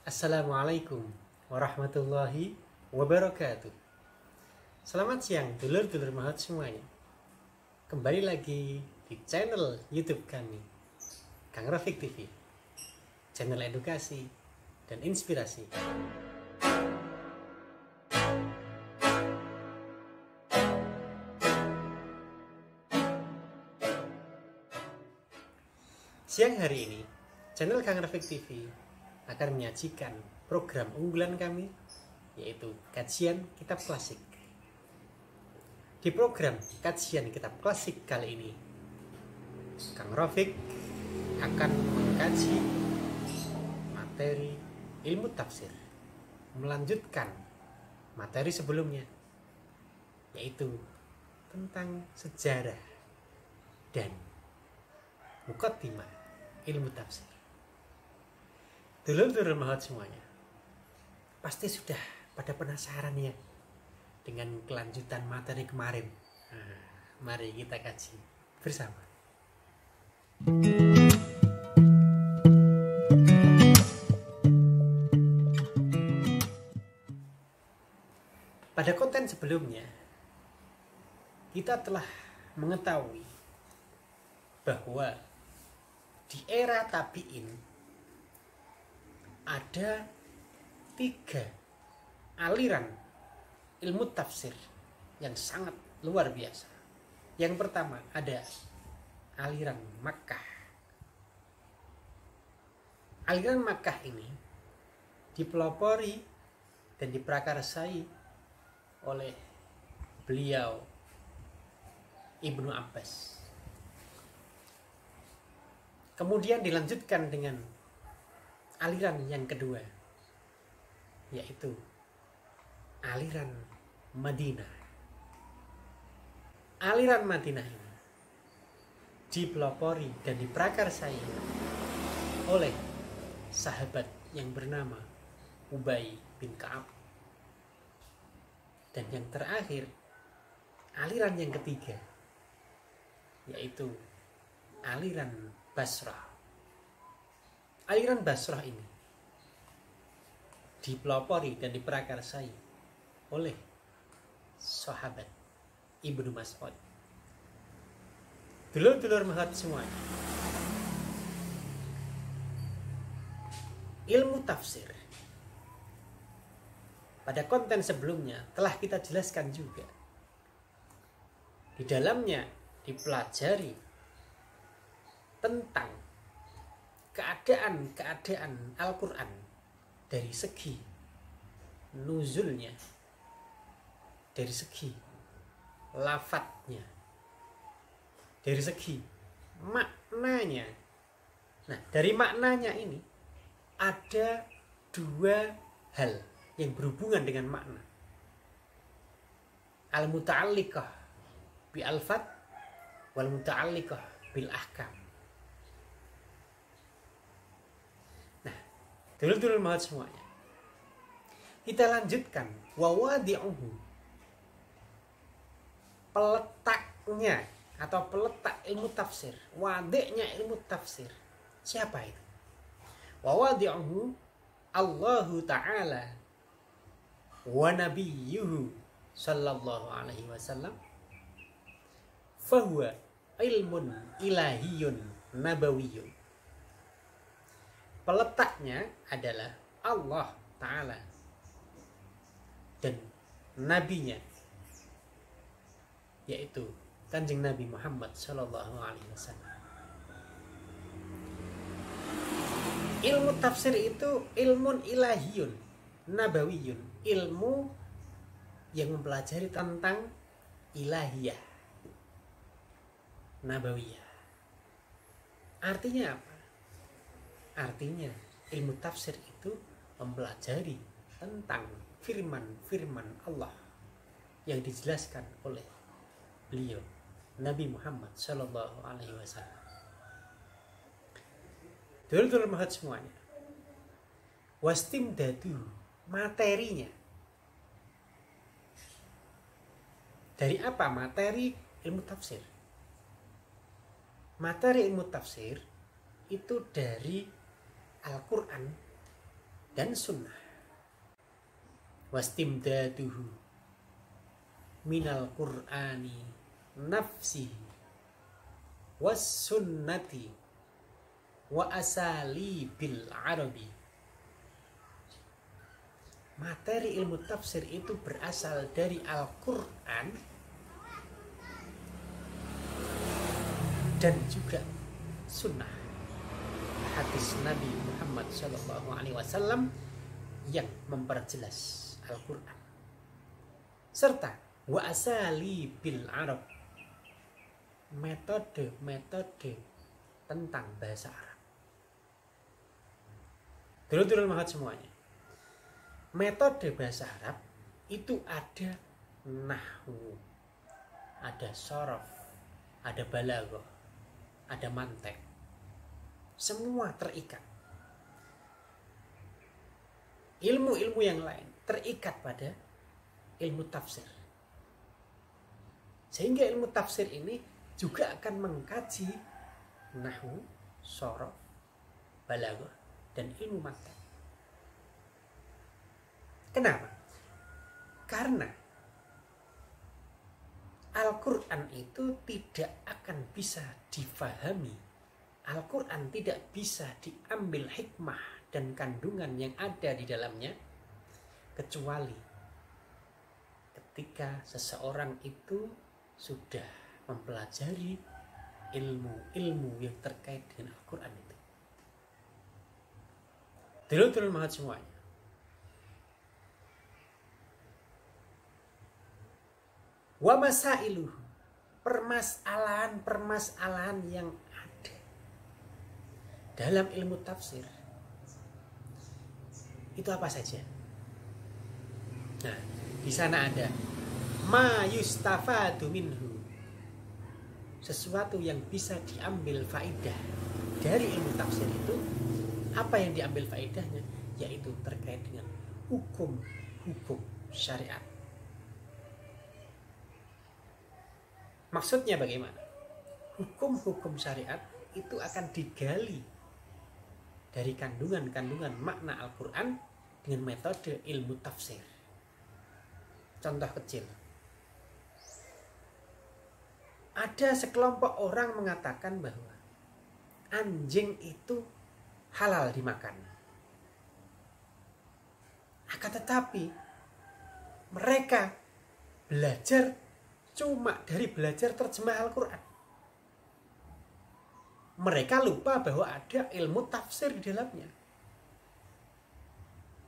Assalamualaikum warahmatullahi wabarakatuh. Selamat siang dulur-dulur mahat semuanya. Kembali lagi di channel YouTube kami, Kang Rafiq TV, channel edukasi dan inspirasi. Siang hari ini, channel Kang Rafiq TV akan menyajikan program unggulan kami, yaitu kajian kitab klasik. Di program kajian kitab klasik kali ini, Kang Rafiq akan mengkaji materi ilmu tafsir, melanjutkan materi sebelumnya, yaitu tentang sejarah dan muqaddimah ilmu tafsir. Dulur-dulur mahat semuanya, pasti sudah pada penasaran ya dengan kelanjutan materi kemarin. Mari kita kaji bersama. Pada konten sebelumnya, kita telah mengetahui bahwa di era tabi'in ada 3 aliran ilmu tafsir yang sangat luar biasa. Yang pertama ada aliran Makkah. Aliran Makkah ini dipelopori dan diprakarsai oleh beliau Ibnu Abbas. Kemudian dilanjutkan dengan aliran yang kedua, yaitu aliran Madinah. Aliran Madinah ini dipelopori dan diprakarsai oleh sahabat yang bernama Ubay bin Ka'ab. Dan yang terakhir, aliran yang ketiga, yaitu aliran Basrah. Aliran Basrah ini dipelopori dan diprakarsai oleh sahabat Ibnu Mas'ud. Dulur-dulur mahat semuanya, ilmu tafsir pada konten sebelumnya telah kita jelaskan juga. Di dalamnya dipelajari tentang keadaan Al-Quran dari segi nuzulnya, dari segi lafadznya, dari segi maknanya. Nah, dari maknanya ini ada 2 hal yang berhubungan dengan makna. Al-muta'alliqah bi al-fat wal muta'alliqah bil ahkam. Dulur-dulur mahat semuanya, kita lanjutkan wawadi'uhu, peletaknya atau peletak ilmu tafsir, wadiknya ilmu tafsir. Siapa itu? Wawadi'uhu Allahu Ta'ala wa nabiyyuhu sallallahu alaihi wasallam fahuwa ilmun ilahiyun nabawiyyun. Peletaknya adalah Allah Ta'ala dan nabinya, yaitu Kanjeng Nabi Muhammad Sallallahu Alaihi Wasallam. Ilmu tafsir itu ilmun ilahiyun nabawiyun, ilmu yang mempelajari tentang ilahiyah nabawiyah. Artinya apa? Artinya ilmu tafsir itu mempelajari tentang firman-firman Allah yang dijelaskan oleh beliau Nabi Muhammad Sallallahu Alaihi Wasallam. Dulur-dulur mahat semuanya, wastimdadu, materinya. Dari apa materi ilmu tafsir? Materi ilmu tafsir itu dari Al-Quran dan sunnah. Wastimdaduhu minal qur'ani nafsihi was sunnati wa asali bil arabi. Materi ilmu tafsir itu berasal dari Al-Quran dan juga sunnah, hadis Nabi Muhammad SAW yang memperjelas Al-Quran, serta wa asali bil arab, metode-metode tentang bahasa Arab. Dulu-dulu mahat semuanya. Metode bahasa Arab itu ada nahwu, ada sorof, ada balaghah, ada mantek. Semua terikat. Ilmu-ilmu yang lain terikat pada ilmu tafsir. Sehingga ilmu tafsir ini juga akan mengkaji nahwu, sorof, balaghah, dan ilmu mantek. Kenapa? Karena Al-Quran itu tidak akan bisa difahami, Al-Quran tidak bisa diambil hikmah dan kandungan yang ada di dalamnya kecuali ketika seseorang itu sudah mempelajari ilmu-ilmu yang terkait dengan Al-Quran itu. Dulu-dulu mahat semuanya. Wa masailuhu, permasalahan-permasalahan yang ada dalam ilmu tafsir itu apa saja? Nah, di sana ada ma yustafadu minhu, sesuatu yang bisa diambil faedah dari ilmu tafsir itu. Apa yang diambil faedahnya? Yaitu terkait dengan hukum-hukum syariat. Maksudnya bagaimana? Hukum-hukum syariat itu akan digali dari kandungan-kandungan makna Al-Quran dengan metode ilmu tafsir. Contoh kecil. Ada sekelompok orang mengatakan bahwa anjing itu halal dimakan. Akan tetapi mereka belajar cuma dari belajar terjemah Al-Quran. Mereka lupa bahwa ada ilmu tafsir di dalamnya.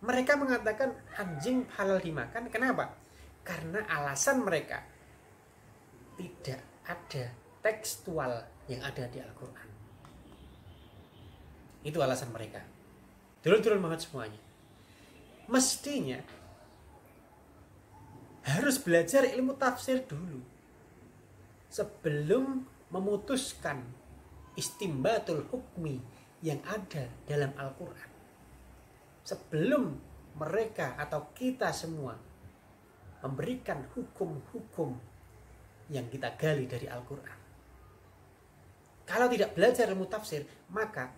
Mereka mengatakan anjing halal dimakan. Kenapa? Karena alasan mereka tidak ada tekstual yang ada di Al-Quran. Itu alasan mereka. Dulu-dulu banget semuanya. Mestinya harus belajar ilmu tafsir dulu sebelum memutuskan istimbatul hukmi yang ada dalam Al-Quran. Sebelum mereka atau kita semua memberikan hukum-hukum yang kita gali dari Al-Quran. Kalau tidak belajar ilmu tafsir, maka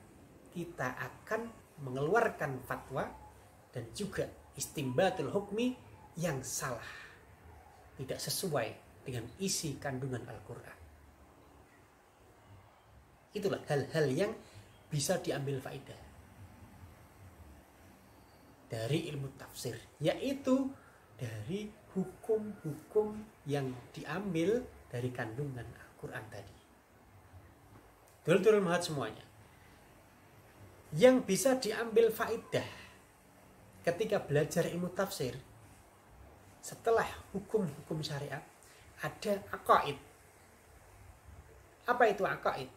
kita akan mengeluarkan fatwa dan juga istimbatul hukmi yang salah, tidak sesuai dengan isi kandungan Al-Quran. Itulah hal-hal yang bisa diambil faedah dari ilmu tafsir, yaitu dari hukum-hukum yang diambil dari kandungan Al-Quran tadi. Dulu-dulu mahat semuanya. Yang bisa diambil faedah ketika belajar ilmu tafsir setelah hukum-hukum syariat, ada aqaid. Apa itu aqaid?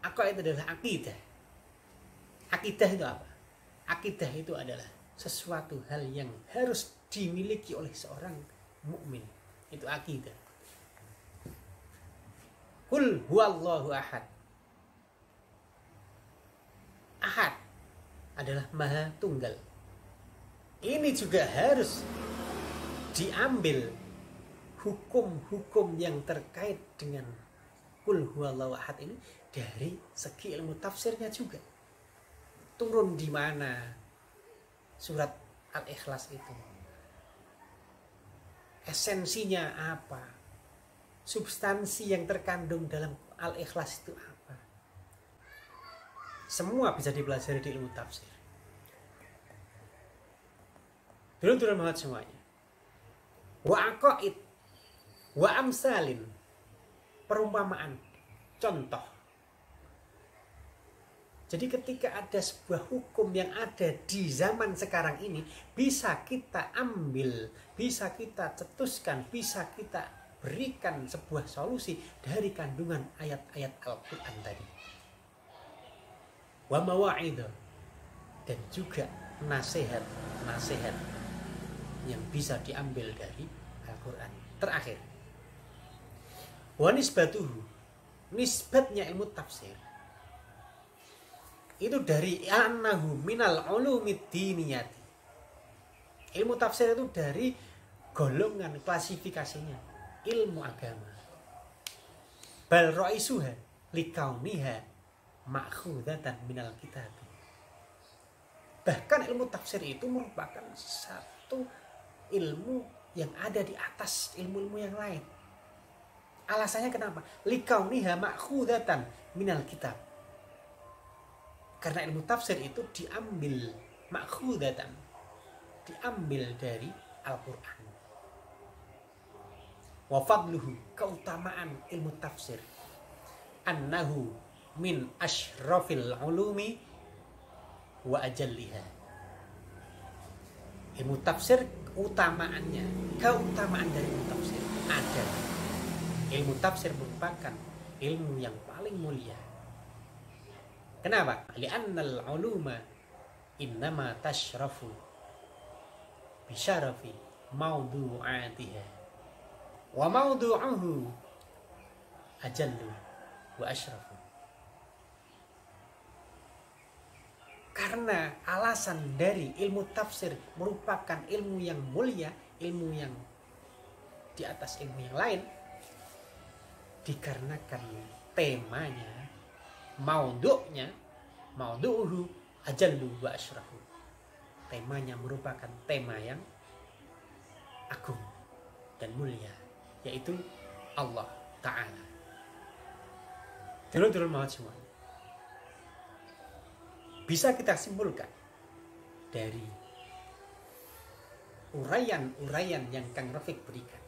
Aqaid adalah akidah. Akidah itu apa? Akidah itu adalah sesuatu hal yang harus dimiliki oleh seorang mukmin. Itu akidah. Qul huwallahu ahad. Ahad adalah maha tunggal. Ini juga harus diambil hukum-hukum yang terkait dengan Qul huwallahu ahad ini dari segi ilmu tafsirnya juga. turun di mana surat Al-Ikhlas itu, esensinya apa, substansi yang terkandung dalam Al-Ikhlas itu apa. Semua bisa dipelajari di ilmu tafsir. Dulu banget semuanya. Wa aqaid, wa amsalin, perumpamaan, contoh. Jadi ketika ada sebuah hukum yang ada di zaman sekarang ini, bisa kita ambil, bisa kita cetuskan, bisa kita berikan sebuah solusi dari kandungan ayat-ayat Al-Quran tadi. Wa mawa'idha, dan juga nasihat-nasihat yang bisa diambil dari Al-Quran. Terakhir, wa nisbatuhu, nisbatnya ilmu tafsir itu dari annahu minal ulumid diniyati. Ilmu tafsir itu dari golongan klasifikasinya ilmu agama. Bal ra'isuha likauniha ma'khudatan minal kitab. Bahkan ilmu tafsir itu merupakan satu ilmu yang ada di atas ilmu-ilmu yang lain. Alasannya kenapa? Likauniha ma'khudatan minal kitab. Karena ilmu tafsir itu diambil ma'khudatan, diambil dari Al-Quran. Wa fadluhu, keutamaan ilmu tafsir, annahu min asyrafil ulumi wa ajalliha. Ilmu tafsir utamaannya, keutamaan dari ilmu tafsir adalah ilmu tafsir merupakan ilmu yang paling mulia. Kenapa? Li'annal uluma innama tashrafu bisyarafi mawdu'atiha wa mawdu'uhu ajallu wa asyrafu. Karena alasan dari ilmu tafsir merupakan ilmu yang mulia, ilmu yang di atas ilmu yang lain, dikarenakan temanya, maudu'nya, maudu'uhu ajallu wa asyrafu. Temanya merupakan tema yang agung dan mulia, yaitu Allah Ta'ala. Dulu banget semua. Bisa kita simpulkan dari uraian-uraian yang Kang Rafiq berikan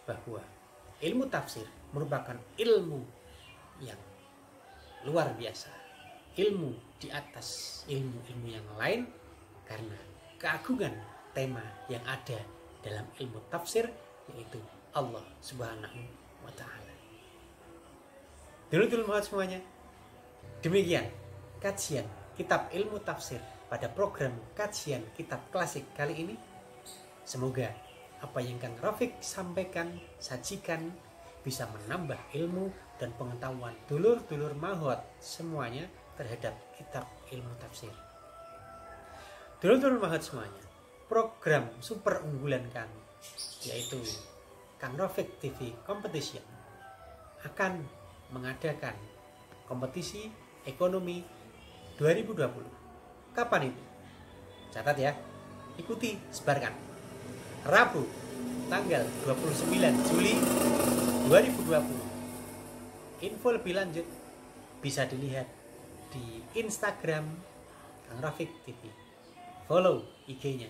bahwa ilmu tafsir merupakan ilmu yang luar biasa, ilmu di atas ilmu-ilmu yang lain karena keagungan tema yang ada dalam ilmu tafsir, yaitu Allah Subhanahu wa Ta'ala. Dulu banget semuanya. Demikian kajian kitab ilmu tafsir pada program kajian kitab klasik kali ini. Semoga apa yang Kang Rafiq sampaikan, sajikan bisa menambah ilmu dan pengetahuan dulur-dulur mahot semuanya terhadap kitab ilmu tafsir. Dulur-dulur mahot semuanya, program super unggulan kami yaitu Kang Rafiq TV Competition akan mengadakan kompetisi ekonomi 2020. Kapan itu? Catat ya, ikuti, sebarkan. Rabu tanggal 29 Juli 2020. Info lebih lanjut bisa dilihat di Instagram Kang Rafiq TV. Follow IG-nya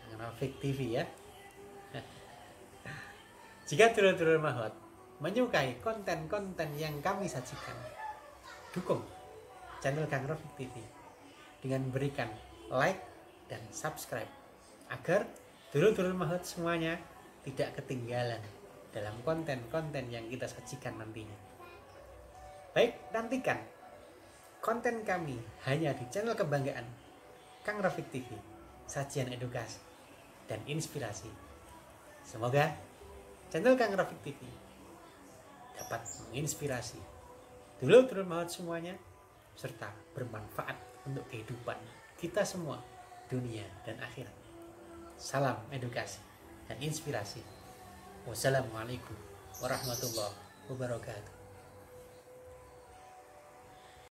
Kang Rafiq TV ya. Jika dulur-dulur mahot menyukai konten-konten yang kami sajikan, dukung channel Kang Rafiq TV dengan memberikan like dan subscribe agar dulur-dulur mahot semuanya tidak ketinggalan dalam konten-konten yang kita sajikan nantinya. Baik, nantikan konten kami hanya di channel kebanggaan Kang Rafiq TV, sajian edukasi dan inspirasi. Semoga channel Kang Rafiq TV dapat menginspirasi dulur-dulur mahot semuanya serta bermanfaat untuk kehidupan kita semua, dunia dan akhirat. Salam edukasi dan inspirasi. Wassalamualaikum warahmatullahi wabarakatuh.